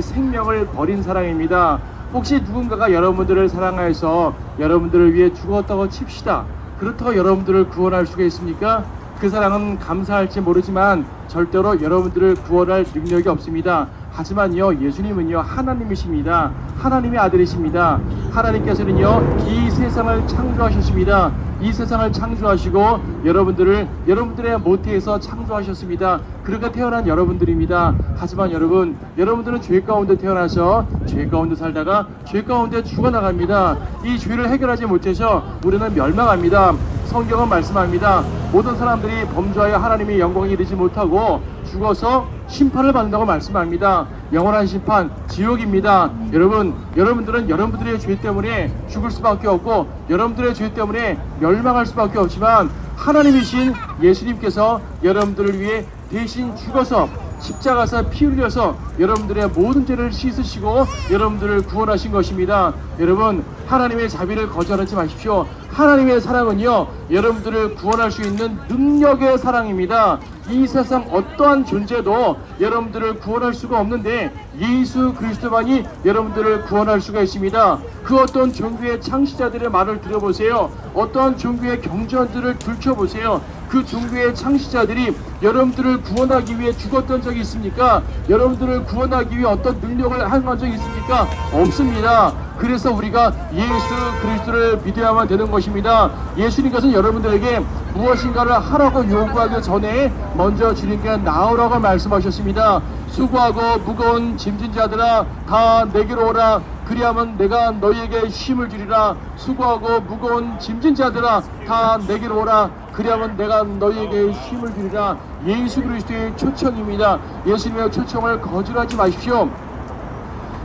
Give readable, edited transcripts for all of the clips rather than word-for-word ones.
생명을 버린 사랑입니다. 혹시 누군가가 여러분들을 사랑하여서 여러분들을 위해 죽었다고 칩시다. 그렇다고 여러분들을 구원할 수가 있습니까? 그 사랑은 감사할지 모르지만 절대로 여러분들을 구원할 능력이 없습니다. 하지만요, 예수님은요 하나님이십니다. 하나님의 아들이십니다. 하나님께서는요 이 세상을 창조하셨습니다. 이 세상을 창조하시고 여러분들의 모태에서 창조하셨습니다. 그렇게 태어난 여러분들입니다. 하지만 여러분들은 죄 가운데 태어나서 죄 가운데 살다가 죄 가운데 죽어나갑니다. 이 죄를 해결하지 못해서 우리는 멸망합니다. 성경은 말씀합니다. 모든 사람들이 범죄하여 하나님의 영광에 이르지 못하고 죽어서 심판을 받는다고 말씀합니다. 영원한 심판, 지옥입니다. 여러분들은 여러분들의 죄 때문에 죽을 수밖에 없고 여러분들의 죄 때문에 멸망할 수밖에 없지만 하나님이신 예수님께서 여러분들을 위해 대신 죽어서 십자가에서 피 흘려서 여러분들의 모든 죄를 씻으시고 여러분들을 구원하신 것입니다. 여러분, 하나님의 자비를 거절하지 마십시오. 하나님의 사랑은요 여러분들을 구원할 수 있는 능력의 사랑입니다. 이 세상 어떠한 존재도 여러분들을 구원할 수가 없는데 예수 그리스도만이 여러분들을 구원할 수가 있습니다. 그 어떤 종교의 창시자들의 말을 들어보세요. 어떠한 종교의 경전들을 들춰보세요. 그 종교의 창시자들이 여러분들을 구원하기 위해 죽었던 적이 있습니까? 여러분들을 구원하기 위해 어떤 능력을 한 적이 있습니까? 없습니다. 그래서 우리가 예수 그리스도를 믿어야만 되는 것입니다. 예수님께서는 여러분들에게 무엇인가를 하라고 요구하기 전에 먼저 주님께 나오라고 말씀하셨습니다. 수고하고 무거운 짐진 자들아 다 내게로 오라. 그리하면 내가 너희에게 힘을 주리라. 수고하고 무거운 짐진 자들아 다 내게로 오라. 그리하면 내가 너희에게 힘을 주리라. 예수 그리스도의 초청입니다. 예수님의 초청을 거절하지 마십시오.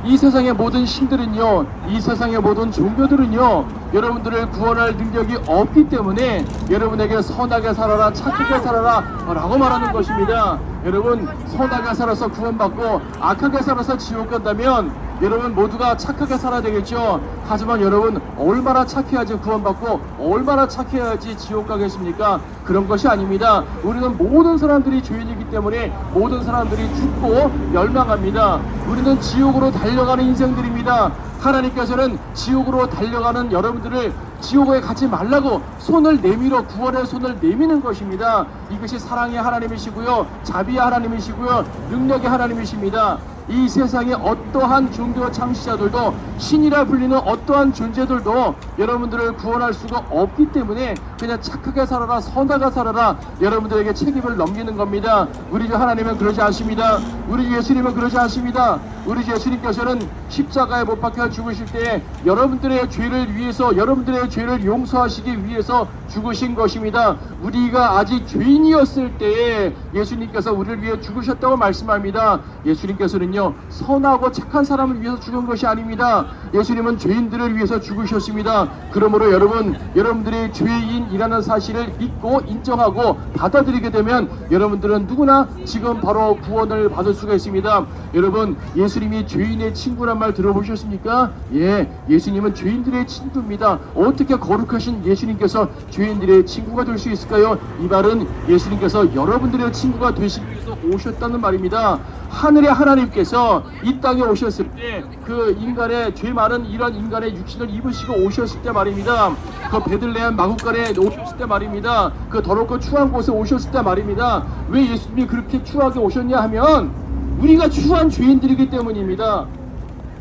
이 세상의 모든 신들은요, 이 세상의 모든 종교들은요 여러분들을 구원할 능력이 없기 때문에 여러분에게 선하게 살아라, 착하게 살아라 라고 말하는 것입니다. 여러분, 선하게 살아서 구원받고 악하게 살아서 지옥 간다면 여러분 모두가 착하게 살아야 되겠죠. 하지만 여러분, 얼마나 착해야지 구원받고 얼마나 착해야지 지옥 가겠습니까? 그런 것이 아닙니다. 우리는 모든 사람들이 죄인이기 때문에 모든 사람들이 죽고 멸망합니다. 우리는 지옥으로 달려가는 인생들입니다. 하나님께서는 지옥으로 달려가는 여러분들을 지옥에 가지 말라고 손을 내밀어 구원의 손을 내미는 것입니다. 이것이 사랑의 하나님이시고요, 자비의 하나님이시고요, 능력의 하나님이십니다. 이 세상의 어떠한 종교 창시자들도, 신이라 불리는 어떠한 존재들도 여러분들을 구원할 수가 없기 때문에 그냥 착하게 살아라, 선하게 살아라 여러분들에게 책임을 넘기는 겁니다. 우리 주 하나님은 그러지 않습니다. 우리 주 예수님은 그러지 않습니다. 우리 주 예수님께서는 십자가에 못 박혀 죽으실 때에 여러분들의 죄를 위해서, 여러분들의 죄를 용서하시기 위해서 죽으신 것입니다. 우리가 아직 죄인이었을 때에 예수님께서 우리를 위해 죽으셨다고 말씀합니다. 예수님께서는요 선하고 착한 사람을 위해서 죽은 것이 아닙니다. 예수님은 죄인들을 위해서 죽으셨습니다. 그러므로 여러분들이 죄인이라는 사실을 믿고 인정하고 받아들이게 되면 여러분들은 누구나 지금 바로 구원을 받을 수가 있습니다. 여러분, 예수님이 죄인의 친구란 말 들어보셨습니까? 예, 예수님은 죄인들의 친구입니다. 어떻게 거룩하신 예수님께서 죄인들의 친구가 될 수 있을까요? 이 말은 예수님께서 여러분들의 친구가 되시기 위해서 오셨다는 말입니다. 하늘의 하나님께서 이 땅에 오셨을 때 그 인간의 죄 많은 이런 인간의 육신을 입으시고 오셨을 때 말입니다. 그 베들레헴 마구간에 오셨을 때 말입니다. 그 더럽고 추한 곳에 오셨을 때 말입니다. 왜 예수님이 그렇게 추하게 오셨냐 하면 우리가 추한 죄인들이기 때문입니다.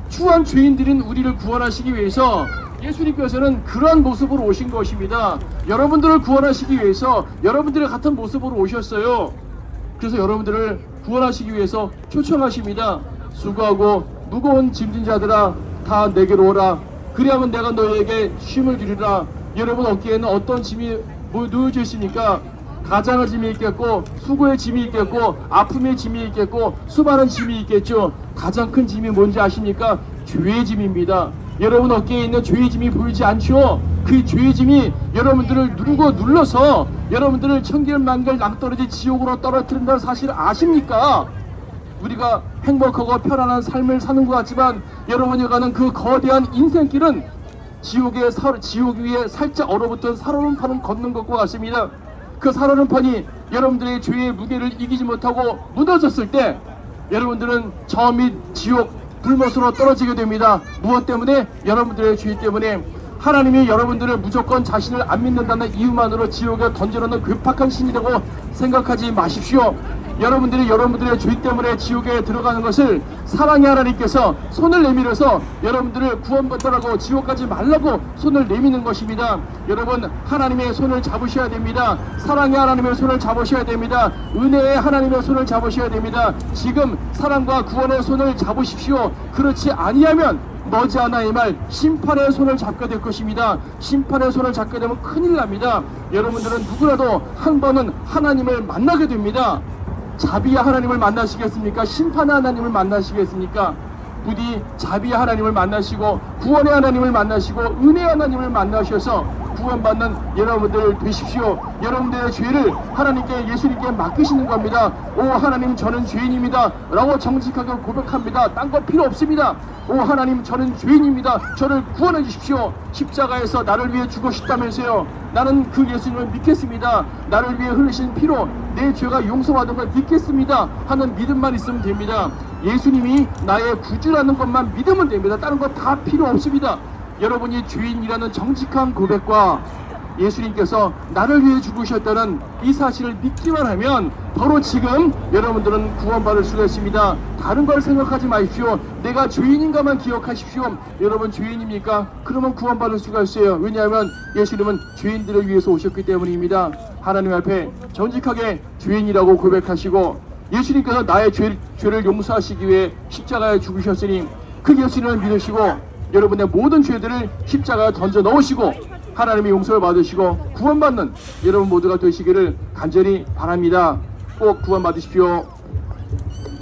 추한 죄인들인 우리를 구원하시기 위해서 예수님께서는 그런 모습으로 오신 것입니다. 여러분들을 구원하시기 위해서 여러분들의 같은 모습으로 오셨어요. 그래서 여러분들을 구원하시기 위해서 초청하십니다. 수고하고 무거운 짐진 자들아 다 내게로 오라. 그리하면 내가 너희에게 쉼을 주리라. 여러분 어깨에는 어떤 짐이 놓여져 있습니까? 가장의 짐이 있겠고, 수고의 짐이 있겠고, 아픔의 짐이 있겠고, 수많은 짐이 있겠죠. 가장 큰 짐이 뭔지 아십니까? 죄의 짐입니다. 여러분 어깨에 있는 죄의 짐이 보이지 않죠? 그 죄의 짐이 여러분들을 누르고 눌러서 여러분들을 천길만길 낭떠러지 지옥으로 떨어뜨린다는 사실 아십니까? 우리가 행복하고 편안한 삶을 사는 것 같지만 여러분이 가는 그 거대한 인생길은 지옥 위에 살짝 얼어붙은 살얼음판을 걷는 것과 같습니다. 그 살얼음판이 여러분들의 죄의 무게를 이기지 못하고 무너졌을 때 여러분들은 저 및 지옥 불못으로 떨어지게 됩니다. 무엇 때문에? 여러분들의 죄 때문에. 하나님이 여러분들을 무조건 자신을 안 믿는다는 이유만으로 지옥에 던져놓는 괴팍한 신이라고 생각하지 마십시오. 여러분들의 죄 때문에 지옥에 들어가는 것을 사랑의 하나님께서 손을 내밀어서 여러분들을 구원받으라고 지옥 가지 말라고 손을 내미는 것입니다. 여러분, 하나님의 손을 잡으셔야 됩니다. 사랑의 하나님의 손을 잡으셔야 됩니다. 은혜의 하나님의 손을 잡으셔야 됩니다. 지금 사랑과 구원의 손을 잡으십시오. 그렇지 아니하면 머지않아 이 말 심판의 손을 잡게 될 것입니다. 심판의 손을 잡게 되면 큰일 납니다. 여러분들은 누구라도 한 번은 하나님을 만나게 됩니다. 자비의 하나님을 만나시겠습니까? 심판의 하나님을 만나시겠습니까? 부디 자비의 하나님을 만나시고 구원의 하나님을 만나시고 은혜의 하나님을 만나셔서 구원받는 여러분들 되십시오. 여러분들의 죄를 하나님께, 예수님께 맡기시는 겁니다. 오 하나님, 저는 죄인입니다 라고 정직하게 고백합니다. 딴 거 필요 없습니다. 오 하나님, 저는 죄인입니다. 저를 구원해 주십시오. 십자가에서 나를 위해 죽으셨다면서요. 나는 그 예수님을 믿겠습니다. 나를 위해 흘리신 피로 내 죄가 용서받은 걸 믿겠습니다 하는 믿음만 있으면 됩니다. 예수님이 나의 구주라는 것만 믿으면 됩니다. 다른 거 다 필요 없습니다. 여러분이 죄인이라는 정직한 고백과 예수님께서 나를 위해 죽으셨다는 이 사실을 믿기만 하면 바로 지금 여러분들은 구원받을 수가 있습니다. 다른 걸 생각하지 마십시오. 내가 죄인인가만 기억하십시오. 여러분 죄인입니까? 그러면 구원받을 수가 있어요. 왜냐하면 예수님은 죄인들을 위해서 오셨기 때문입니다. 하나님 앞에 정직하게 죄인이라고 고백하시고 예수님께서 나의 죄를 용서하시기 위해 십자가에 죽으셨으니 그 예수님을 믿으시고 여러분의 모든 죄들을 십자가에 던져 넣으시고 하나님의 용서를 받으시고 구원받는 여러분 모두가 되시기를 간절히 바랍니다. 꼭 구원받으십시오.